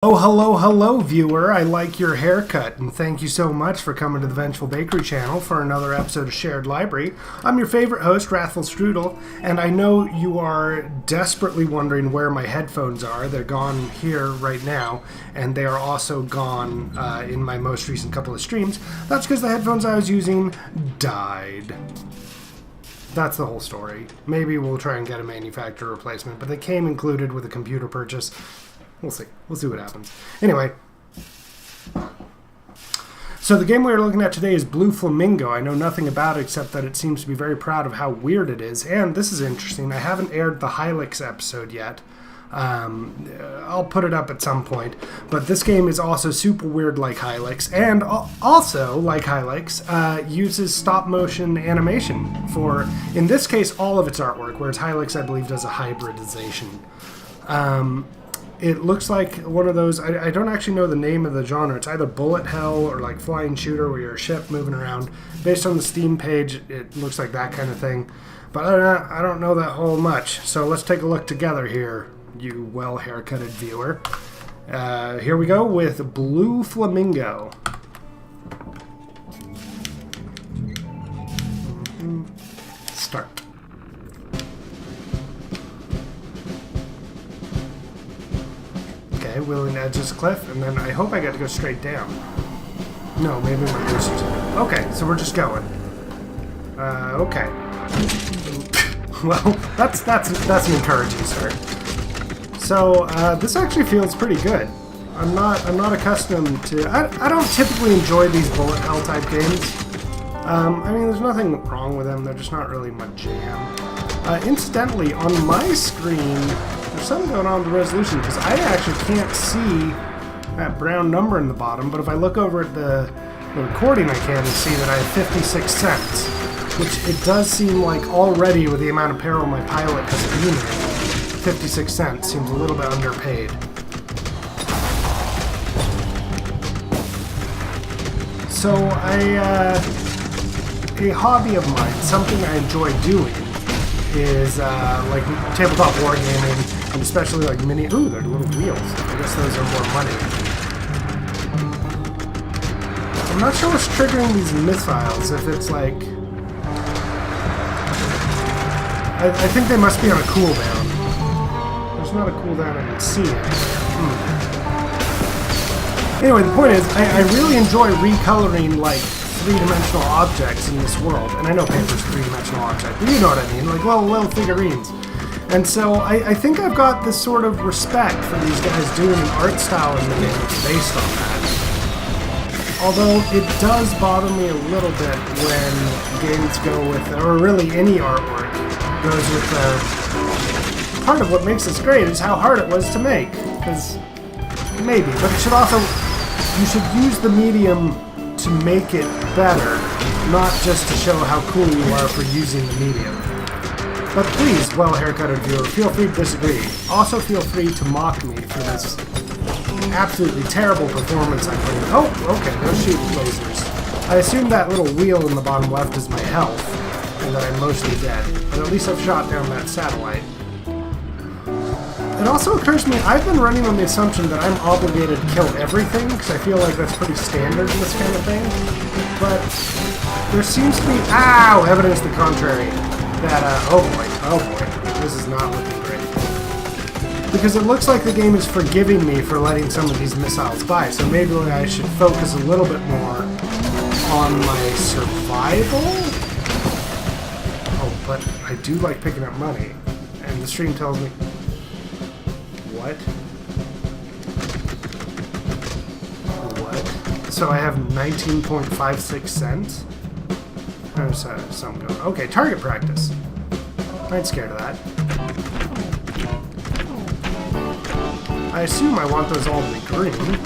Oh, hello, hello, viewer. I like your haircut, and thank you so much for coming to the Vengeful Bakery channel for another episode of Shared Library. I'm your favorite host, Wrathful Strudel, and I know you are desperately wondering where my headphones are. They're gone here right now, and they are also gone in my most recent couple of streams. That's because the headphones I was using died. That's the whole story. Maybe we'll try and get a manufacturer replacement, but they came included with a computer purchase. We'll see. We'll see what happens. Anyway, so the game we're looking at today is Blue Flamingo. I know nothing about it except that it seems to be very proud of how weird it is. And this is interesting. I haven't aired the Hylix episode yet. I'll put it up at some point. But this game is also super weird like Hylix. And also, like Hylix, uses stop-motion animation for, in this case, all of its artwork. Whereas Hylix, I believe, does a hybridization. It looks like one of those, I don't actually know the name of the genre. It's either bullet hell or like flying shooter where you're a ship moving around. Based on the Steam page, it looks like that kind of thing. But I don't know that whole much. So let's take a look together here, you well-haircutted viewer. Here we go with Blue Flamingo. Start. Okay, wheeling edge this cliff, and then I hope I get to go straight down. No, maybe my boosters. Okay, so we're just going. Okay. Well, that's an encouraging start. So this actually feels pretty good. I'm not accustomed to. I don't typically enjoy these bullet hell type games. I mean, there's nothing wrong with them. They're just not really my jam. Incidentally, on my screen, there's something going on with the resolution because I actually can't see that brown number in the bottom, but if I look over at the recording I can see that I have 56 cents, which it does seem like already with the amount of peril my pilot has been in, 56 cents seems a little bit underpaid. So a hobby of mine, something I enjoy doing, is like tabletop wargaming, and especially like mini. Ooh, they're little wheels. I guess those are more money. I'm not sure what's triggering these missiles. If it's like, I think they must be on a cooldown. There's not a cooldown I can see. Anyway, the point is, I really enjoy recoloring like three-dimensional objects in this world. And I know paper's a three-dimensional object, but you know what I mean, like little figurines. And so I think I've got this sort of respect for these guys doing an art style in the game that's based on that. Although it does bother me a little bit when games go with, or really any artwork, goes with part of what makes this great is how hard it was to make. Because maybe, but it should also, you should use the medium to make it better, not just to show how cool you are for using the medium. But please, well-haircutted viewer, feel free to disagree. Also feel free to mock me for this absolutely terrible performance I'm putting. Oh, okay, those shoot lasers. I assume that little wheel in the bottom left is my health, and that I'm mostly dead. But at least I've shot down that satellite. It also occurs to me, I've been running on the assumption that I'm obligated to kill everything, because I feel like that's pretty standard in this kind of thing. But there seems to be, evidence to the contrary. That, oh boy, this is not looking great. Because it looks like the game is forgiving me for letting some of these missiles by, so maybe I should focus a little bit more on my survival? Oh, but I do like picking up money, and the stream tells me... What? What? So I have 19.56 cents? There's something going on. Okay, target practice. I ain't scared of that. I assume I want those all to be green.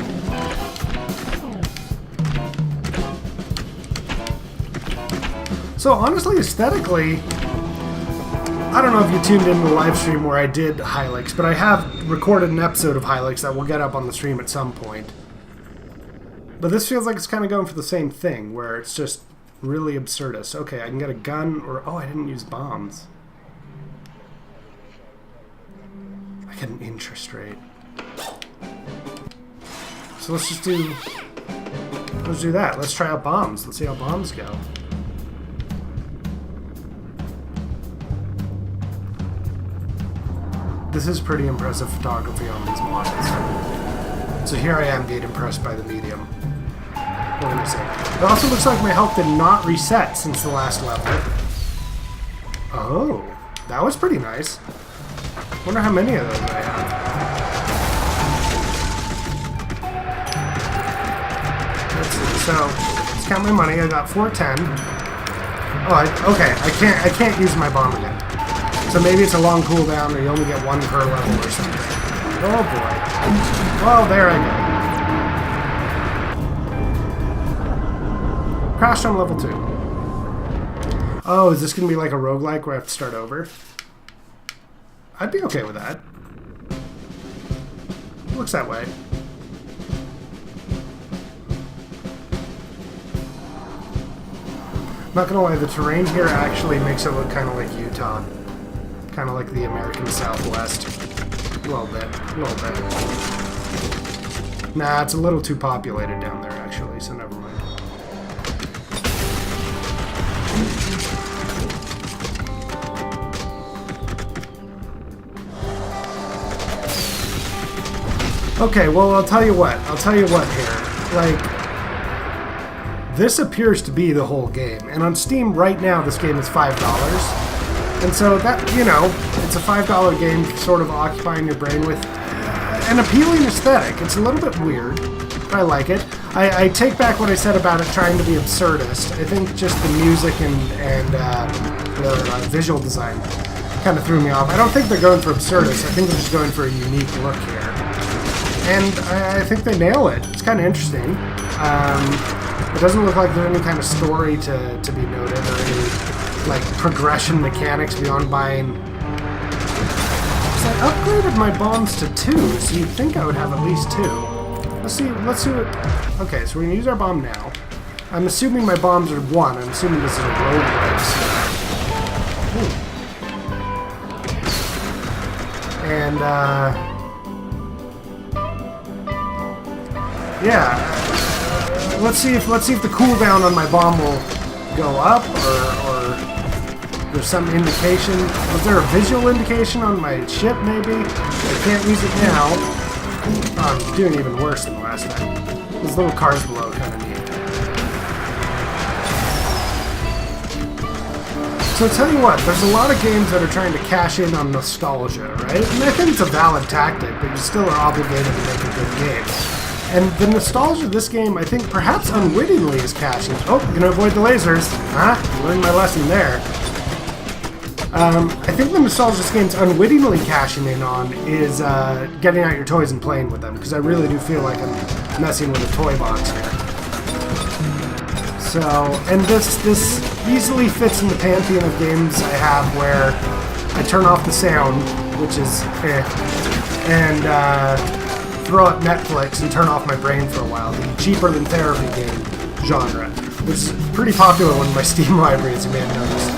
So honestly, aesthetically, I don't know if you tuned into the live stream where I did Hylix, but I have recorded an episode of Hylix that will get up on the stream at some point. But this feels like it's kind of going for the same thing, where it's just really absurdist. Okay, I can get a gun, or... Oh, I didn't use bombs. I get an interest rate. So let's just do... Let's do that. Let's try out bombs. Let's see how bombs go. This is pretty impressive photography on these models. So here I am getting impressed by the medium. What can I say? It also looks like my health did not reset since the last level. Oh, that was pretty nice. Wonder how many of those I have. Let's see. So let's count my money. I got 410. Oh, okay. I can't use my bomb again. So maybe it's a long cooldown, or you only get one per level or something. Oh boy. Well, there I go. Crashed on level 2. Oh, is this going to be like a roguelike where I have to start over? I'd be okay with that. Looks that way. Not gonna lie, the terrain here actually makes it look kind of like Utah. Kind of like the American Southwest. A little bit. A little bit. Nah, it's a little too populated down there, actually, so never mind. Okay, well, I'll tell you what. I'll tell you what here. Like, this appears to be the whole game. And on Steam right now, this game is $5. And so that, you know, it's a $5 game sort of occupying your brain with an appealing aesthetic. It's a little bit weird, but I like it. I take back what I said about it trying to be absurdist. I think just the music and the visual design kind of threw me off. I don't think they're going for absurdist. I think they're just going for a unique look here. And I think they nail it. It's kind of interesting. It doesn't look like there's any kind of story to be noted or any like progression mechanics beyond buying. So I upgraded my bombs to 2, so you'd think I would have at least 2. Let's see what. Okay, so we're gonna use our bomb now. I'm assuming my bombs are 1. I'm assuming this is a road race. And yeah, let's see if the cooldown on my bomb will go up or there's some indication. Was there a visual indication on my ship, maybe? I can't use it now. Oh, I'm doing even worse than last time. Those little cars below kind of neat. So I'll tell you what, there's a lot of games that are trying to cash in on nostalgia, right? And I think it's a valid tactic, but you still are obligated to make a good game. And the nostalgia of this game, I think, perhaps unwittingly is cashing. Oh, I'm gonna avoid the lasers. Huh? Learned my lesson there. I think the nostalgia this game's unwittingly cashing in on is getting out your toys and playing with them, because I really do feel like I'm messing with a toy box here. So, and this easily fits in the pantheon of games I have where I turn off the sound, which is and throw up Netflix and turn off my brain for a while. The cheaper than therapy game genre, which is a pretty popular one in my Steam library, as you may have noticed.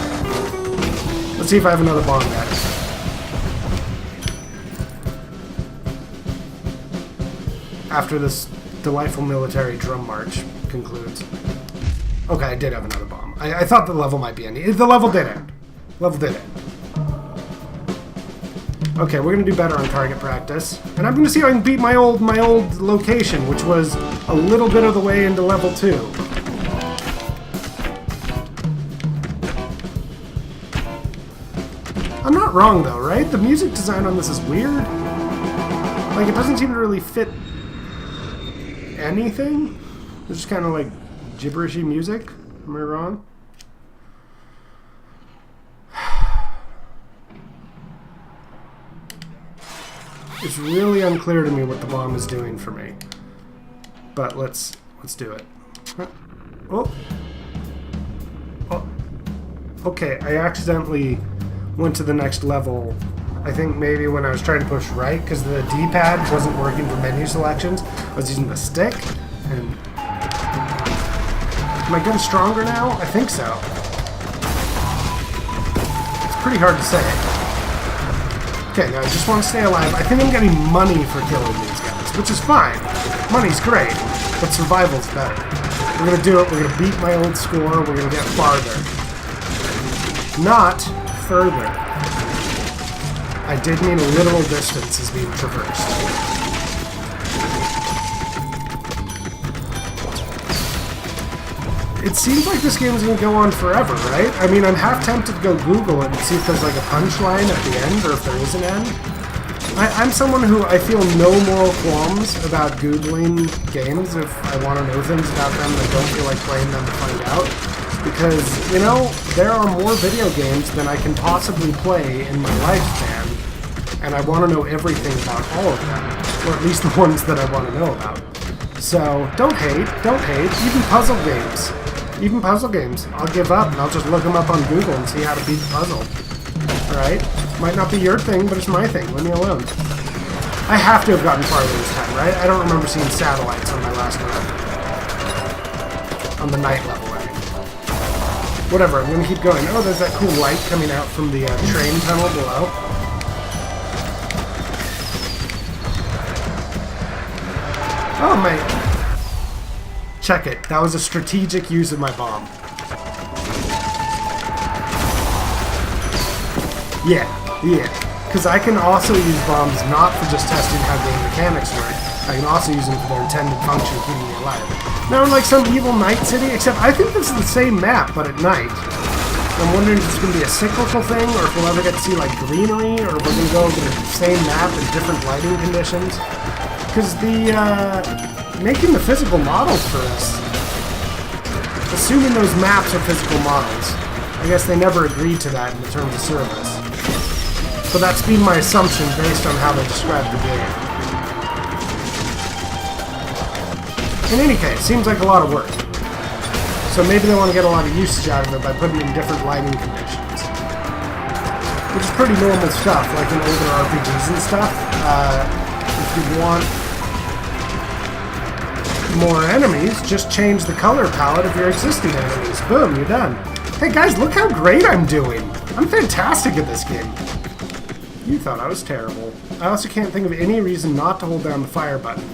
Let's see if I have another bomb yet. After this delightful military drum march concludes. Okay, I did have another bomb. I thought the level might be ending. The level did end. Level did end. Okay, we're gonna do better on target practice, and I'm gonna see if I can beat my old location, which was a little bit of the way into level 2. I'm not wrong though, right? The music design on this is weird. Like, it doesn't seem to really fit anything. It's just kind of like gibberishy music. Am I wrong? It's really unclear to me what the bomb is doing for me. But let's do it. Oh. Oh. Okay, I accidentally went to the next level. I think maybe when I was trying to push right, because the D-pad wasn't working for menu selections. I was using the stick, and... Am my gun stronger now? I think so. It's pretty hard to say. Okay, now I just want to stay alive. I think I'm getting money for killing these guys. which is fine. Money's great, but survival's better. We're gonna do it, we're gonna beat my old score, we're gonna get farther. Not further. I did mean a literal distance is being traversed. It seems like this game is going to go on forever, right? I mean, I'm half tempted to go Google it and see if there's like a punchline at the end, or if there is an end. I'm someone who I feel no moral qualms about Googling games if I want to know things about them and I don't feel like playing them to find out. Because, you know, there are more video games than I can possibly play in my lifespan, and I want to know everything about all of them, or at least the ones that I want to know about. So, don't hate, even puzzle games. Even puzzle games. I'll give up and I'll just look them up on Google and see how to beat the puzzle. Alright? Might not be your thing, but it's my thing. Leave me alone. I have to have gotten farther this time, right? I don't remember seeing satellites on my last run. On the night level, I mean. Whatever, I'm gonna keep going. Oh, there's that cool light coming out from the train tunnel below. Oh, mate. Check it. That was a strategic use of my bomb. Yeah. Because I can also use bombs not for just testing how game mechanics work. I can also use them for their intended function, keeping me alive. Now, like some evil night city, except I think this is the same map, but at night. I'm wondering if it's going to be a cyclical thing, or if we'll ever get to see, like, greenery, or we're going to go over the same map in different lighting conditions. Because making the physical models for us, assuming those maps are physical models, I guess they never agreed to that in the terms of service. But that's been my assumption based on how they described the game. In any case, seems like a lot of work. So maybe they want to get a lot of usage out of it by putting in different lighting conditions. Which is pretty normal stuff, like in older RPGs and stuff. If you want more enemies, just change the color palette of your existing enemies. Boom, you're done. Hey guys, look how great I'm doing! I'm fantastic at this game. You thought I was terrible. I also can't think of any reason not to hold down the fire button,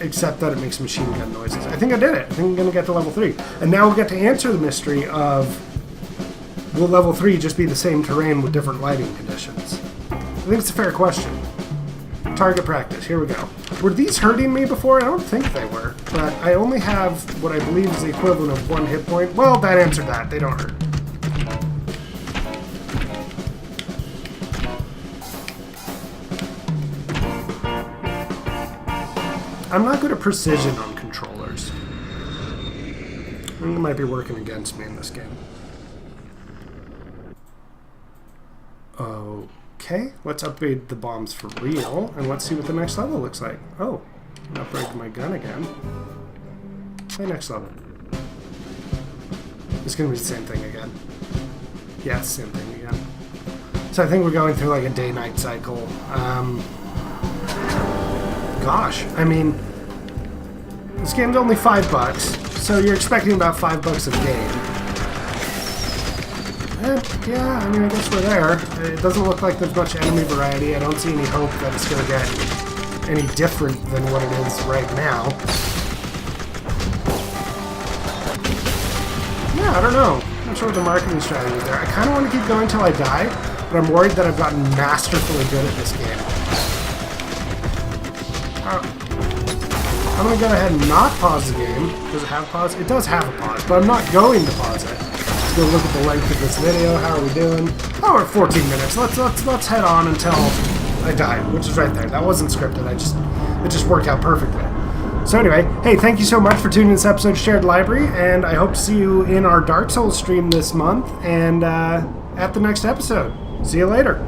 except that it makes machine gun noises. I think I did it. I think I'm going to get to level 3. And now we'll get to answer the mystery of, will level 3 just be the same terrain with different lighting conditions? I think it's a fair question. Target practice, here we go. Were these hurting me before? I don't think they were, but I only have what I believe is the equivalent of 1 hit point. Well, that answered that. They don't hurt. I'm not good at precision on controllers. I think it might be working against me in this game. Okay, let's upgrade the bombs for real, and let's see what the next level looks like. Oh, I'm upgrading my gun again. Okay, next level. It's gonna be the same thing again. Yeah, it's the same thing again. So I think we're going through like a day-night cycle. Gosh, I mean, this game's only $5, so you're expecting about $5 a game. Yeah, I mean, I guess we're there. It doesn't look like there's much enemy variety. I don't see any hope that it's going to get any different than what it is right now. Yeah, I don't know. I'm not sure what the marketing strategy is there. I kind of want to keep going until I die, but I'm worried that I've gotten masterfully good at this game. I'm going to go ahead and not pause the game. Does it have a pause? It does have a pause, but I'm not going to pause it. Let's go look at the length of this video. How are we doing? Oh, we're at 14 minutes. Let's head on until I die, which is right there. That wasn't scripted. It just worked out perfectly. So anyway, hey, thank you so much for tuning in this episode of Shared Library, and I hope to see you in our Dark Souls stream this month and at the next episode. See you later.